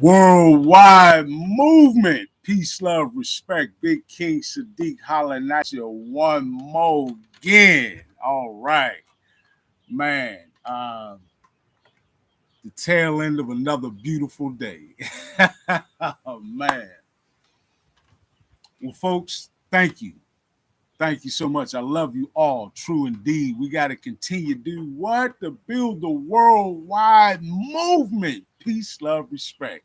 Worldwide movement. Peace, love, respect. Big King Sadiq hollering at you one more again. All right, man. The tail end of another beautiful day. Oh, man. Well, folks, thank you. Thank you so much. I love you all. True indeed. We got to continue to do what? To build the worldwide movement. Peace, love, respect.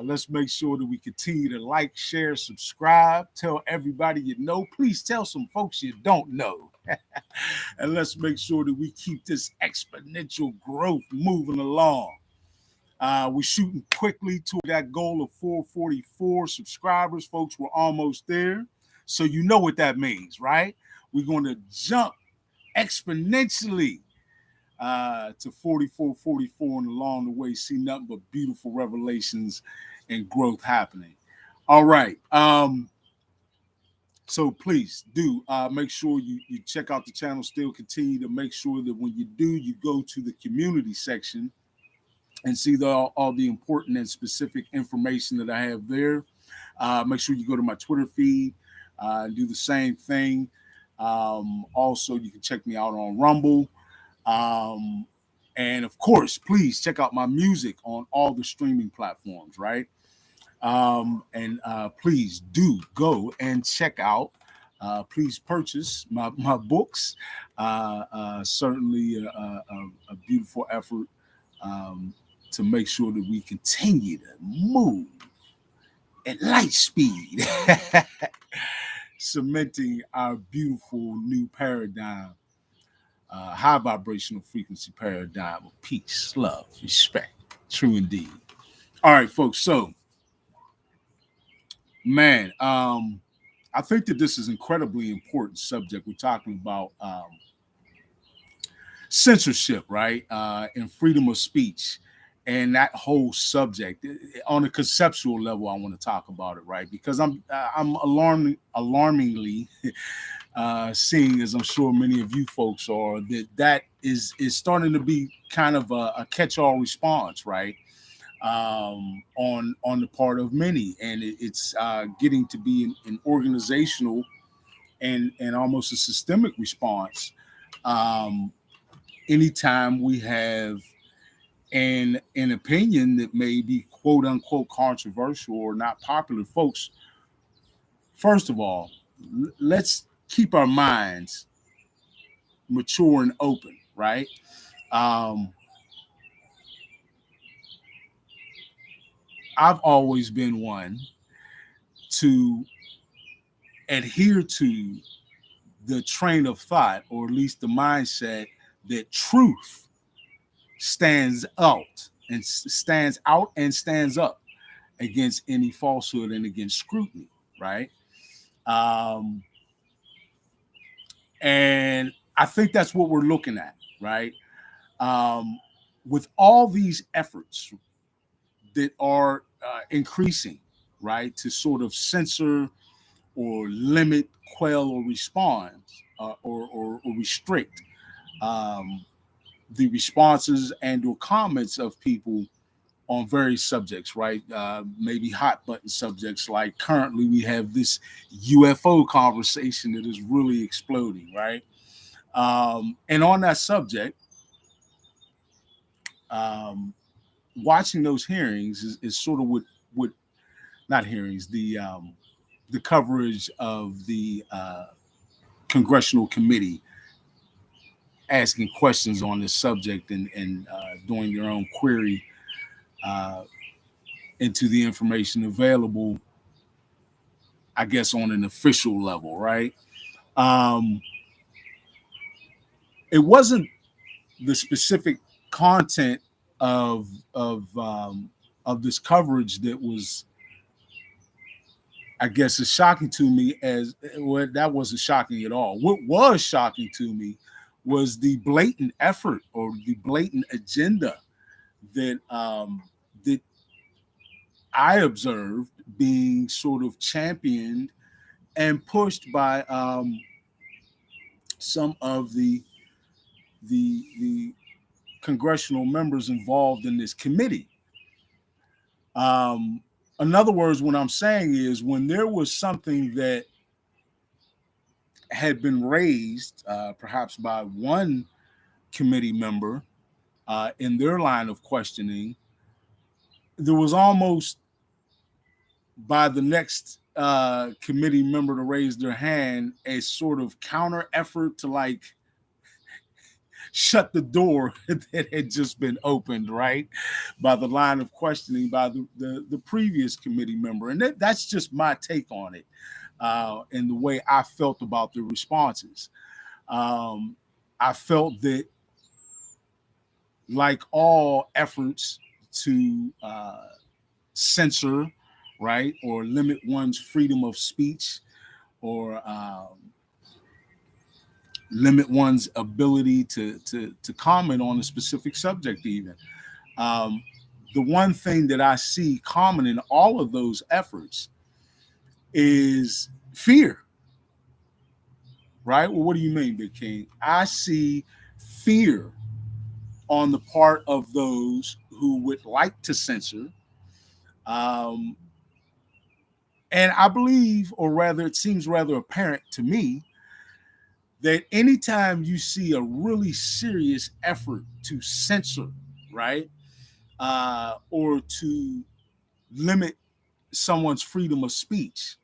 Let's make sure that we continue to like, share, subscribe, tell everybody you know. Please tell some folks you don't know. And let's make sure that we keep this exponential growth moving along. We're shooting quickly to that goal of 444 subscribers, folks. We're almost there. So you know what that means, right? We're going to jump exponentially to 44, 44, and along the way see nothing but beautiful revelations and growth happening. All right. So please do make sure you check out the channel. Still continue to make sure that when you do, you go to the community section and see all the important and specific information that I have there. Make sure you go to my Twitter feed and do the same thing. Also, you can check me out on Rumble. And of course, please check out my music on all the streaming platforms, right? And please do go and check out. Please purchase my books. Certainly a beautiful effort to make sure that we continue to move at light speed, cementing our beautiful new paradigm, high vibrational frequency paradigm of peace, love, respect. True indeed. All right, folks. So, man, I think that this is incredibly important subject. We're talking about censorship, right? And freedom of speech. And that whole subject on a conceptual level, I want to talk about it, right? Because I'm alarmingly seeing, as I'm sure many of you folks are, that is starting to be kind of a catch-all response, right? On the part of many, and it's getting to be an organizational and almost a systemic response. Anytime we have an opinion that may be quote unquote controversial or not popular, folks, first of all, let's keep our minds mature and open, right? I've always been one to adhere to the train of thought, or at least the mindset, that truth stands out and stands up against any falsehood and against scrutiny, right? And I think that's what we're looking at, right? With all these efforts that are increasing, right, to sort of censor or limit, quell, or respond or restrict the responses and or comments of people on various subjects, right? Maybe hot button subjects, like currently we have this UFO conversation that is really exploding, right? And on that subject, watching those hearings is sort of what not hearings, the coverage of the congressional committee asking questions on this subject and doing their own query into the information available, I guess, on an official level, right? It wasn't the specific content of this coverage that was, I guess, as shocking to me as well. That wasn't shocking at all. What was shocking to me was the blatant effort or the blatant agenda that that I observed being sort of championed and pushed by some of the congressional members involved in this committee. In other words, what I'm saying is when there was something that had been raised, perhaps by one committee member in their line of questioning, there was almost by the next committee member to raise their hand a sort of counter effort to like shut the door that had just been opened, right, by the line of questioning by the previous committee member. And that's just my take on it and the way I felt about the responses. I felt that, like all efforts to censor, right, or limit one's freedom of speech, or limit one's ability to comment on a specific subject, even. Um, the one thing that I see common in all of those efforts is fear, right? Well, what do you mean, Big King? I see fear on the part of those who would like to censor. Um, and I believe, or rather, it seems rather apparent to me, that anytime you see a really serious effort to censor, right, or to limit someone's freedom of speech,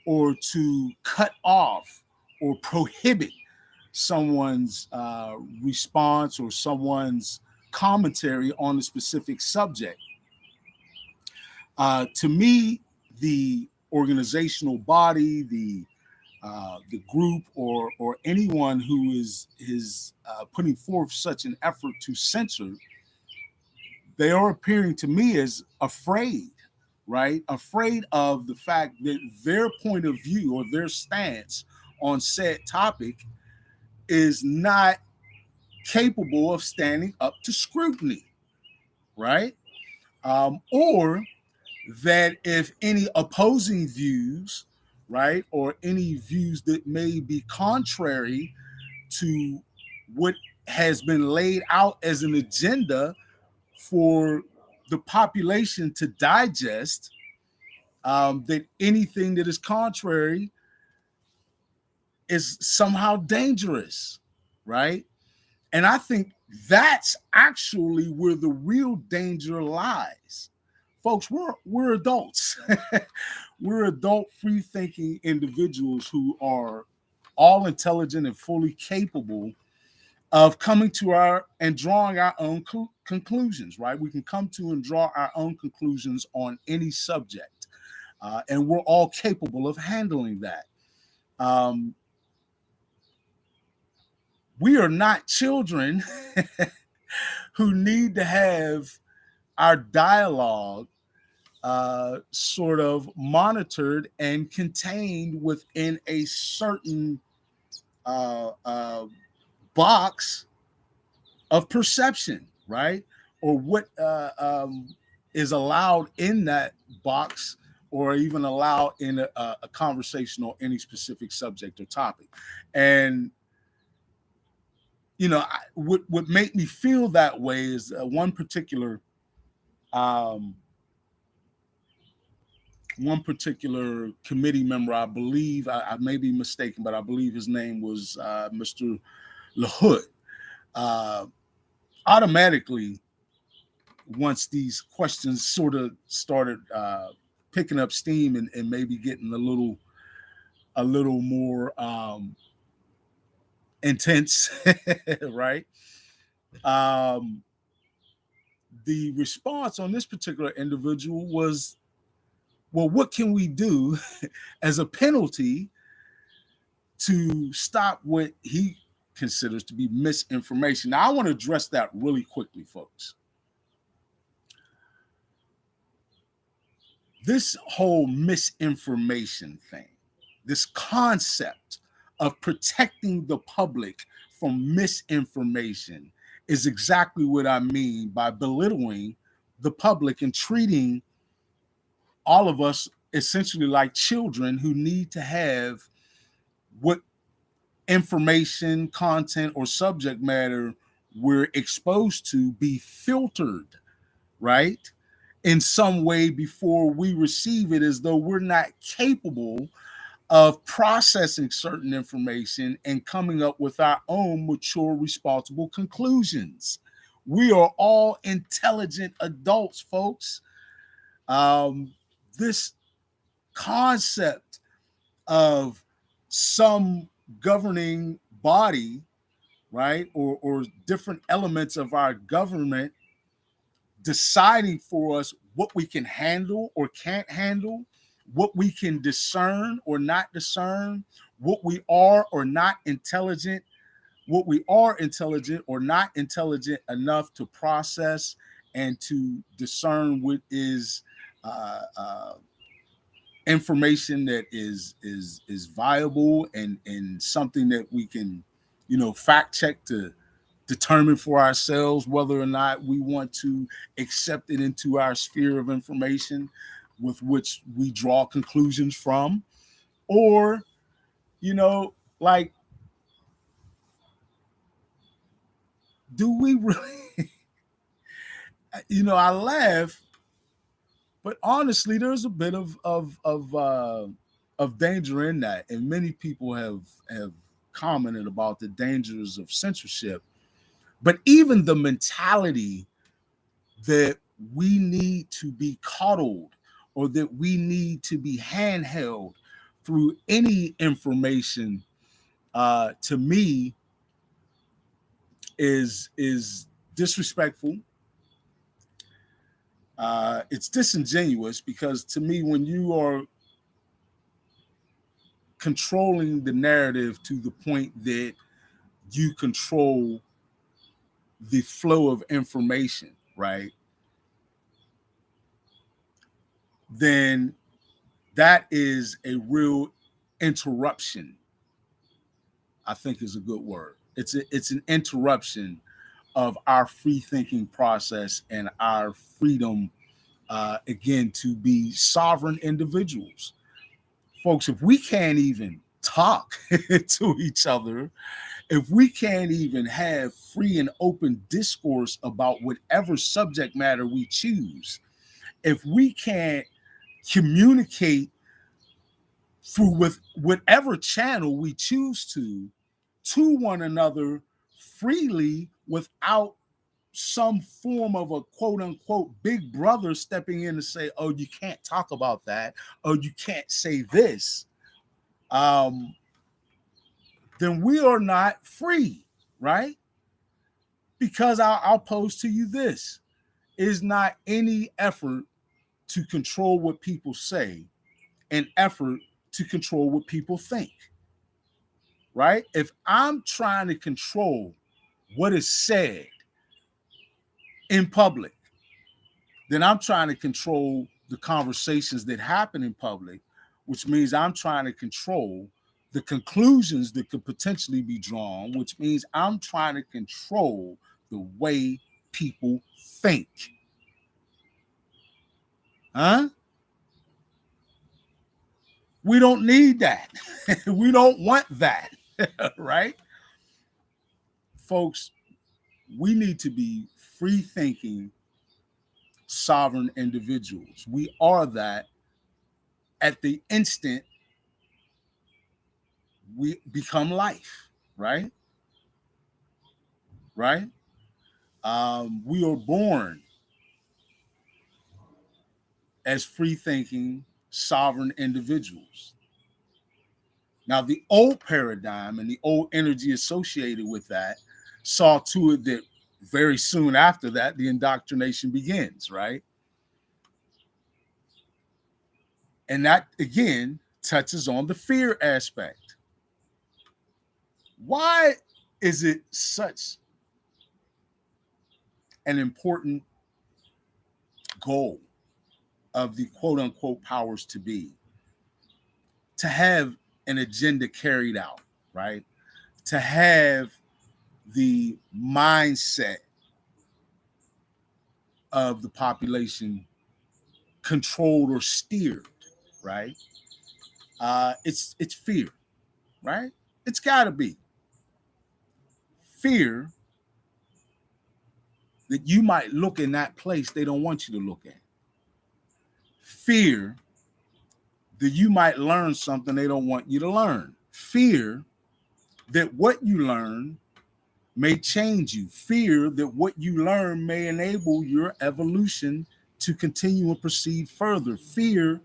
or to cut off or prohibit someone's response or someone's commentary on a specific subject, to me, the organizational body, the group, or anyone who is putting forth such an effort to censor, they are appearing to me as afraid, right? Afraid of the fact that their point of view or their stance on said topic is not capable of standing up to scrutiny, right? Or that if any opposing views, right, or any views that may be contrary to what has been laid out as an agenda for the population to digest, that anything that is contrary is somehow dangerous, right? And I think that's actually where the real danger lies. Folks, we're adults. We're adult, free-thinking individuals who are all intelligent and fully capable of coming to our and drawing our own conclusions, right? We can come to and draw our own conclusions on any subject, and we're all capable of handling that. Um, we are not children who need to have our dialogue sort of monitored and contained within a certain uh, uh, box of perception, right? Or what is allowed in that box, or even allowed in a conversation on any specific subject or topic. And what made me feel that way is um, one particular committee member. I believe I may be mistaken, but I believe his name was Mr. LaHood. Uh, Automatically, once these questions sort of started picking up steam and maybe getting a little more intense, right? Um, the response on this particular individual was, well, what can we do as a penalty to stop what he considers to be misinformation? Now, I want to address that really quickly, folks. This whole misinformation thing, this concept of protecting the public from misinformation, is exactly what I mean by belittling the public and treating all of us essentially like children who need to have what information, content, or subject matter we're exposed to be filtered, right? in some way before we receive it, as though we're not capable of processing certain information and coming up with our own mature, responsible conclusions. We are all intelligent adults, folks. This concept of some governing body, right, or different elements of our government deciding for us what we can handle or can't handle, what we can discern or not discern, what we are or not intelligent, what we are intelligent or not intelligent enough to process and to discern what is information that is viable and something that we can, fact check to determine for ourselves whether or not we want to accept it into our sphere of information with which we draw conclusions from, or, like, do we really, I laugh, but honestly, there's a bit of danger in that, and many people have commented about the dangers of censorship. But even the mentality that we need to be coddled or that we need to be handheld through any information, to me, is disrespectful. It's disingenuous, because to me, when you are controlling the narrative to the point that you control the flow of information, right, then that is a real interruption. I think is a good word. It's an interruption of our free thinking process and our freedom, again, to be sovereign individuals. Folks, if we can't even talk to each other, if we can't even have free and open discourse about whatever subject matter we choose, if we can't communicate through with whatever channel we choose to one another freely without some form of a quote unquote big brother stepping in to say, oh, you can't talk about that, oh, you can't say this, then we are not free, right? Because I'll pose to you this: is not any effort to control what people say an effort to control what people think, right? If I'm trying to control what is said in public, then I'm trying to control the conversations that happen in public, which means I'm trying to control the conclusions that could potentially be drawn, which means I'm trying to control the way people think. Huh? We don't need that. We don't want that, right? Folks, we need to be free thinking, sovereign individuals. We are that at the instant we become life, right? Right? We are born as free thinking, sovereign individuals. Now, the old paradigm and the old energy associated with that saw to it that very soon after that, the indoctrination begins, right? And that, again, touches on the fear aspect. Why is it such an important goal of the quote unquote powers to be to have an agenda carried out, right? To have the mindset of the population controlled or steered, right? It's fear, right? It's got to be fear that you might look in that place they don't want you to look at. Fear that you might learn something they don't want you to learn. Fear that what you learn may change you. Fear that what you learn may enable your evolution to continue and proceed further. Fear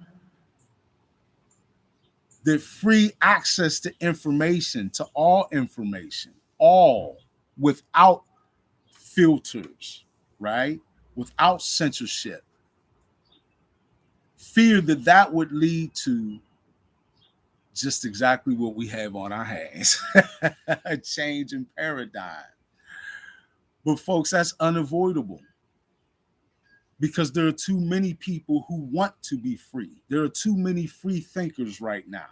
that free access to information, to all information, all without filters, right? Without censorship. Fear that that would lead to just exactly what we have on our hands, a change in paradigm. But folks, that's unavoidable because there are too many people who want to be free. There are too many free thinkers right now,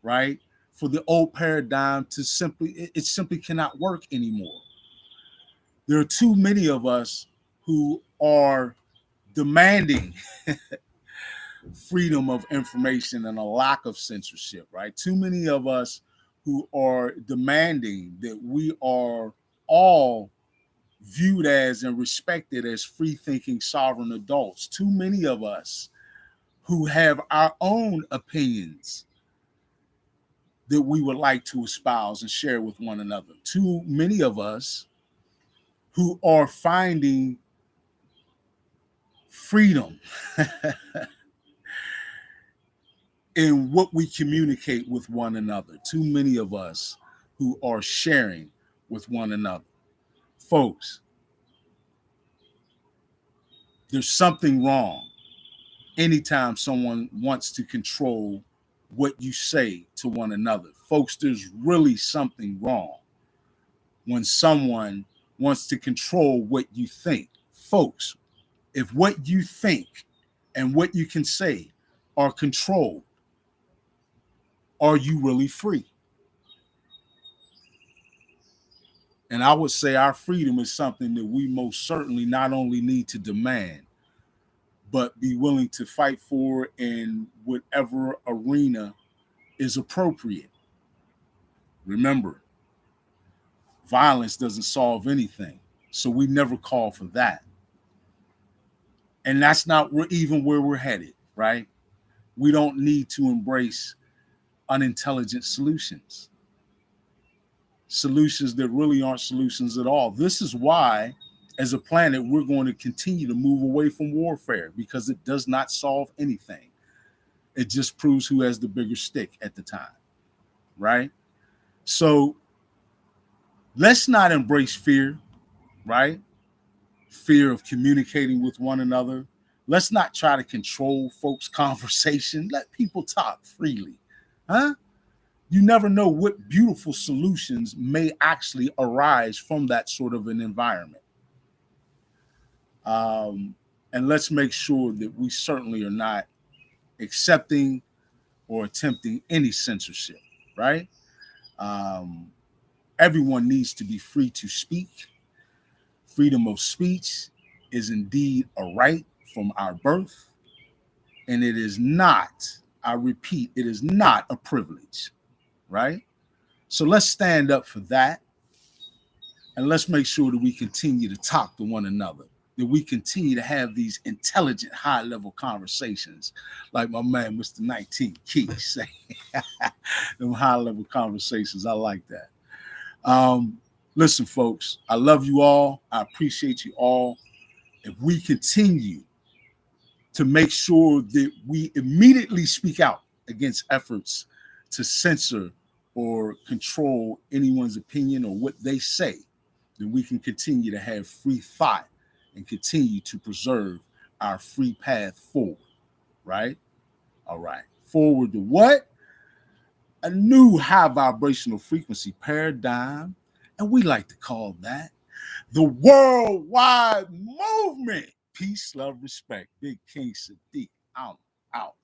right? For the old paradigm to it simply cannot work anymore. There are too many of us who are demanding freedom of information and a lack of censorship, right? Too many of us who are demanding that we are all viewed as and respected as free thinking sovereign adults. Too many of us who have our own opinions that we would like to espouse and share with one another. Too many of us who are finding freedom in what we communicate with one another. Too many of us who are sharing with one another. Folks, there's something wrong anytime someone wants to control what you say to one another. Folks, there's really something wrong when someone wants to control what you think. Folks, if what you think and what you can say are controlled, are you really free? And I would say our freedom is something that we most certainly not only need to demand, but be willing to fight for in whatever arena is appropriate. Remember, violence doesn't solve anything. So we never call for that. And that's not even where we're headed, right? We don't need to embrace unintelligent solutions, solutions that really aren't solutions at all. This is why, as a planet, we're going to continue to move away from warfare because it does not solve anything. It just proves who has the bigger stick at the time, right? So let's not embrace fear, right? Fear of communicating with one another. Let's not try to control folks' conversation. Let people talk freely, huh? You never know what beautiful solutions may actually arise from that sort of an environment. And let's make sure that we certainly are not accepting or attempting any censorship, right? Um, Everyone needs to be free to speak. Freedom of speech is indeed a right from our birth, and it is not, I repeat, it is not a privilege, right? So let's stand up for that, and let's make sure that we continue to talk to one another, that we continue to have these intelligent, high-level conversations, like my man, Mr. 19 Keys say. Them high-level conversations, I like that. Listen, folks, I love you all. I appreciate you all. If we continue to make sure that we immediately speak out against efforts to censor or control anyone's opinion or what they say, then we can continue to have free thought and continue to preserve our free path forward, right? All right. Forward to what? A new high vibrational frequency paradigm, and we like to call that the worldwide movement. Peace, love, respect. Big King Sadiq. I'm out.